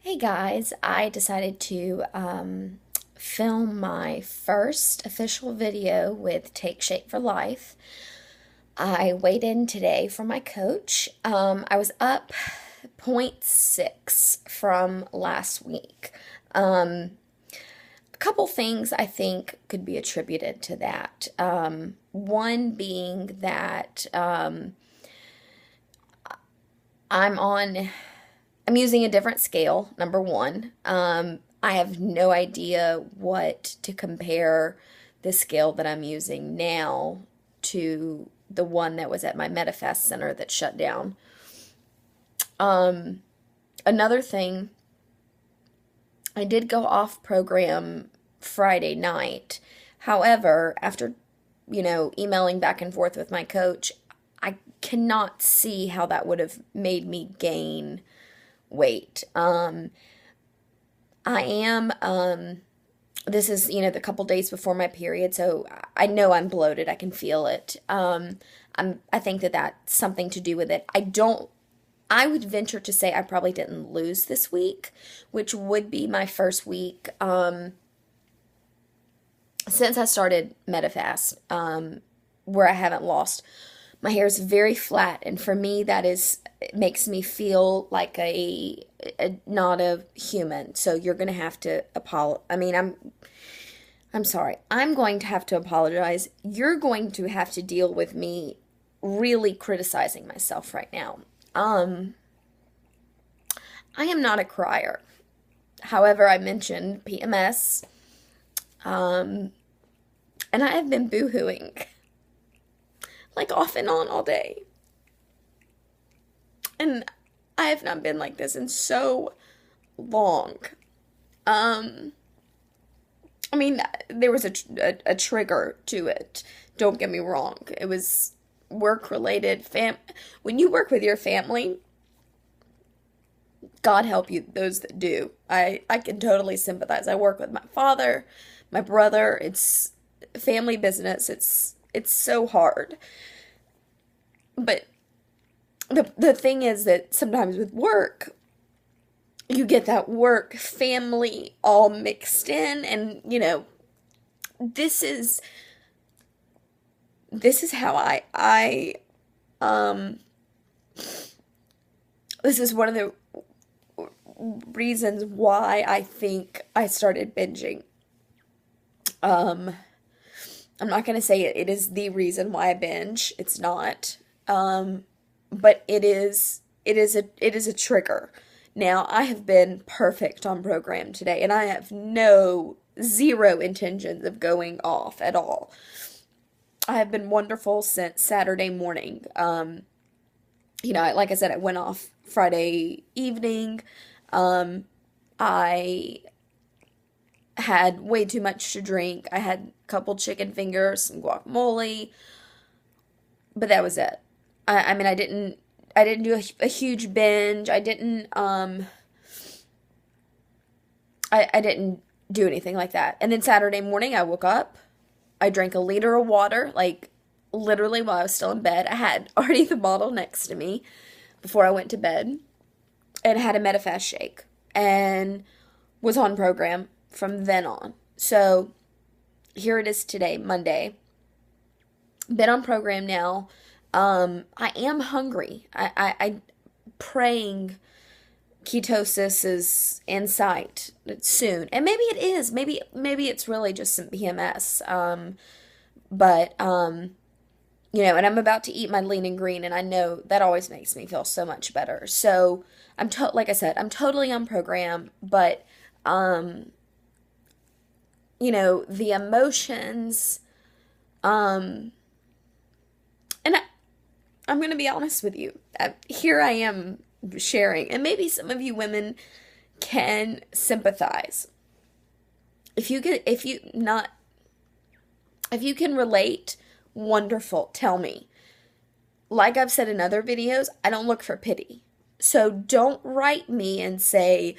Hey guys, I decided to film my first official video with Take Shape for Life. I weighed in today for my coach. I was up zero point 0.6 from last week. A couple things I think could be attributed to that. One being that I'm on I'm using a different scale, number one. I have no idea what to compare the scale that I'm using now to the one that was at my Medifast center that shut down. Another thing, I did go off program Friday night. However, after, emailing back and forth with my coach, I cannot see how that would have made me gain weight. I am, this is, the couple days before my period, so I know I'm bloated. I can feel it. I think that that's something to do with it. I would venture to say I probably didn't lose this week, which would be my first week, since I started Medifast, where I haven't lost. My hair is very flat, and for me, it makes me feel like not a human. So you're gonna have to apologize. I'm sorry. I'm going to have to apologize. You're going to have to deal with me really criticizing myself right now. I am not a crier. However, I mentioned PMS, and I have been boo-hooing like off and on all day. And I have not been like this in so long. There was a trigger to it. Don't get me wrong. It was work related. When you work with your family, God help you, those that do. I can totally sympathize. I work with my father, my brother. It's family business. It's so hard. But the thing is that sometimes with work, you get that work family all mixed in, and this is how this is one of the reasons why I think I started binging. I'm not going to say it is the reason why I binge. It's not. But it is a trigger. Now, I have been perfect on program today, and I have zero intentions of going off at all. I have been wonderful since Saturday morning. Like I said, I went off Friday evening. I had way too much to drink. I had a couple chicken fingers, some guacamole, but that was it. I didn't do a huge binge. I didn't do anything like that. And then Saturday morning I woke up, I drank a liter of water, like literally while I was still in bed. I had already the bottle next to me before I went to bed, and had a Medifast shake and was on program from then on. So here it is today, Monday. Been on program now. I am hungry. I praying ketosis is in sight soon. And maybe it is. Maybe it's really just some PMS. But and I'm about to eat my lean and green, and I know that always makes me feel so much better. So like I said, I'm totally on program, but the emotions, and I'm going to be honest with you. Here I am sharing, and maybe some of you women can sympathize. If you can relate, wonderful, tell me. Like I've said in other videos, I don't look for pity. So don't write me and say,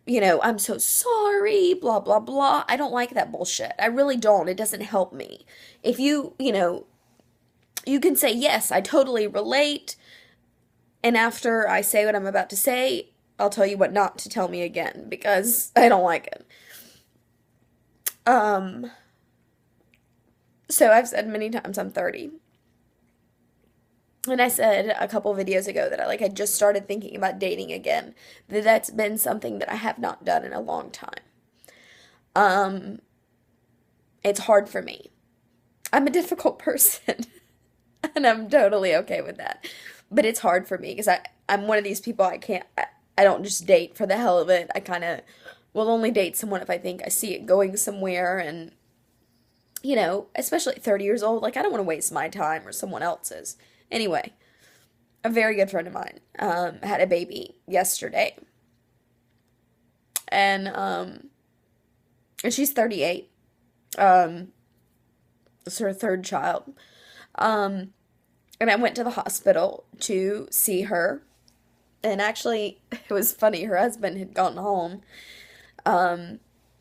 I'm so sorry, blah, blah, blah. I don't like that bullshit. I really don't. It doesn't help me. If you can say, yes, I totally relate. And after I say what I'm about to say, I'll tell you what not to tell me again because I don't like it. Um, so I've said many times I'm 30. And I said a couple videos ago that I had just started thinking about dating again. That's been something that I have not done in a long time. Um, it's hard for me. I'm a difficult person, and I'm totally okay with that. But it's hard for me because I'm one of these people I don't just date for the hell of it. I kind of will only date someone if I think I see it going somewhere. And, especially at 30 years old, I don't want to waste my time or someone else's. Anyway, a very good friend of mine had a baby yesterday. And she's 38. It's her third child. And I went to the hospital to see her. And actually, it was funny. Her husband had gone home.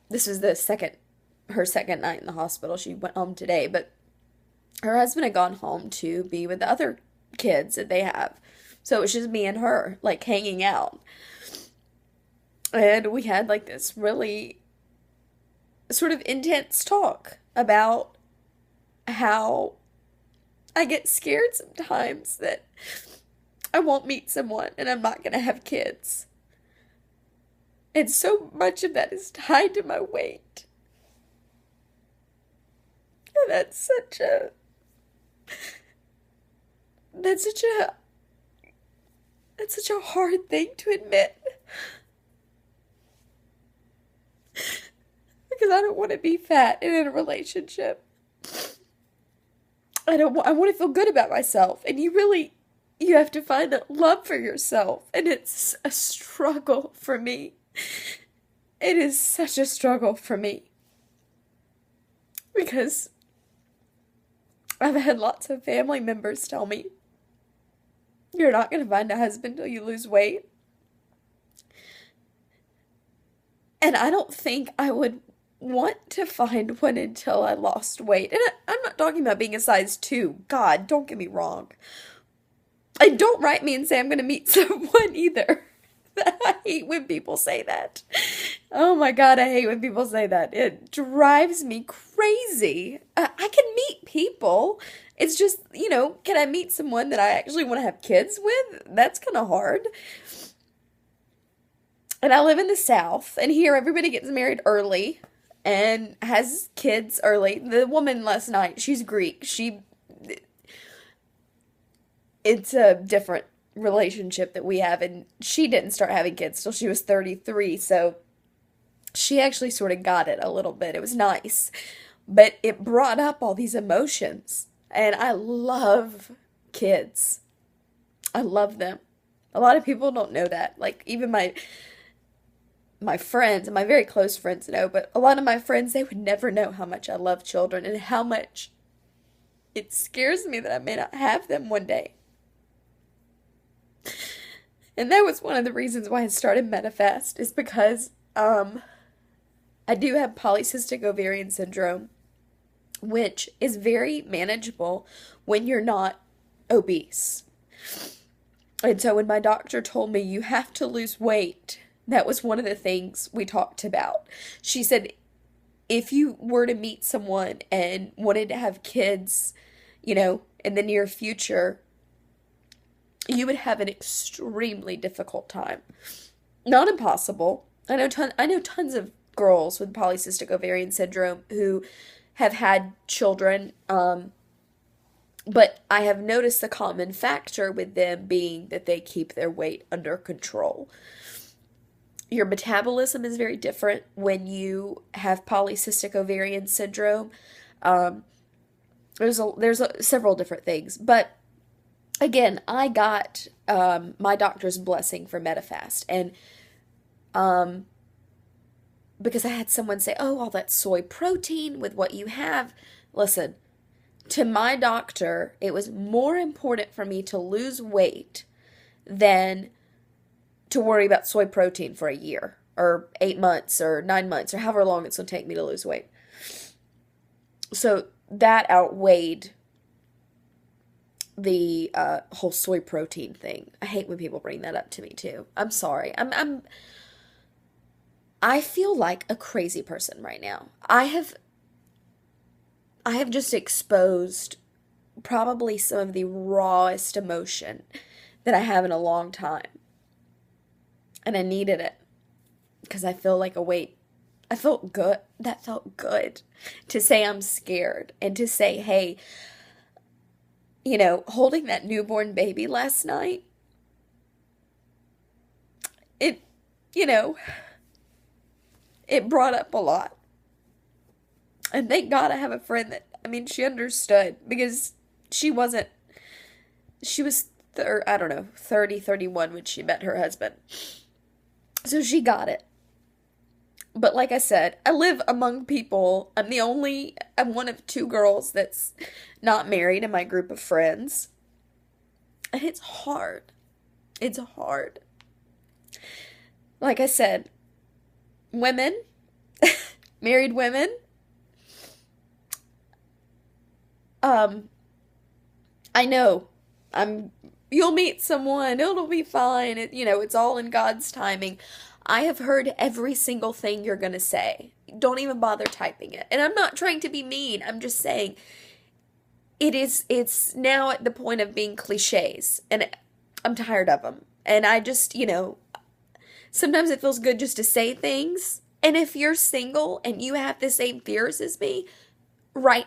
This was her second night in the hospital. She went home today, but her husband had gone home to be with the other kids that they have. So it was just me and her, hanging out. And we had, this really sort of intense talk about how I get scared sometimes that I won't meet someone and I'm not going to have kids. And so much of that is tied to my weight. And that's such a hard thing to admit. Because I don't want to be fat and in a relationship. I want to feel good about myself. And you have to find that love for yourself. And it's a struggle for me. It is such a struggle for me. Because I've had lots of family members tell me, you're not going to find a husband till you lose weight. And I don't think I would want to find one until I lost weight. And I'm not talking about being a size 2. God, don't get me wrong. And don't write me and say I'm going to meet someone either. I hate when people say that. Oh my God, I hate when people say that. It drives me crazy. I can meet people. It's just, can I meet someone that I actually want to have kids with? That's kind of hard. And I live in the South, and here everybody gets married early and has kids early. The woman last night, she's Greek. It's a different relationship that we have, and she didn't start having kids till she was 33, so she actually sort of got it a little bit. It was nice, but it brought up all these emotions, and I love kids. I love them. A lot of people don't know that. Even my friends, and my very close friends know, but a lot of my friends, they would never know how much I love children and how much it scares me that I may not have them one day. And that was one of the reasons why I started Medifast, is because I do have polycystic ovarian syndrome, which is very manageable when you're not obese. And so when my doctor told me you have to lose weight, that was one of the things we talked about. She said, if you were to meet someone and wanted to have kids, in the near future, you would have an extremely difficult time. Not impossible. I know tons of girls with polycystic ovarian syndrome who have had children, but I have noticed the common factor with them being that they keep their weight under control. Your metabolism is very different when you have polycystic ovarian syndrome. There's several different things, but again, I got my doctor's blessing for Medifast, and because I had someone say, "Oh, all that soy protein with what you have." Listen, to my doctor, it was more important for me to lose weight than to worry about soy protein for a year or 8 months or 9 months or however long it's going to take me to lose weight. So that outweighed the whole soy protein thing. I hate when people bring that up to me too. I'm sorry. I feel like a crazy person right now. I have just exposed probably some of the rawest emotion that I have in a long time. And I needed it because I feel like a weight. I felt good. That felt good to say I'm scared and to say, hey, holding that newborn baby last night, it, you know, it brought up a lot. And thank God I have a friend that, she understood because she wasn't, she was, I don't know, 30, 31 when she met her husband. So she got it. But like I said, I live among people. I'm one of two girls that's not married in my group of friends. And it's hard. It's hard. Like I said, women, married women, I know, you'll meet someone, it'll be fine, it's all in God's timing. I have heard every single thing you're gonna say. Don't even bother typing it. And I'm not trying to be mean, I'm just saying, it's now at the point of being cliches, and I'm tired of them. And I just, sometimes it feels good just to say things. And if you're single and you have the same fears as me, write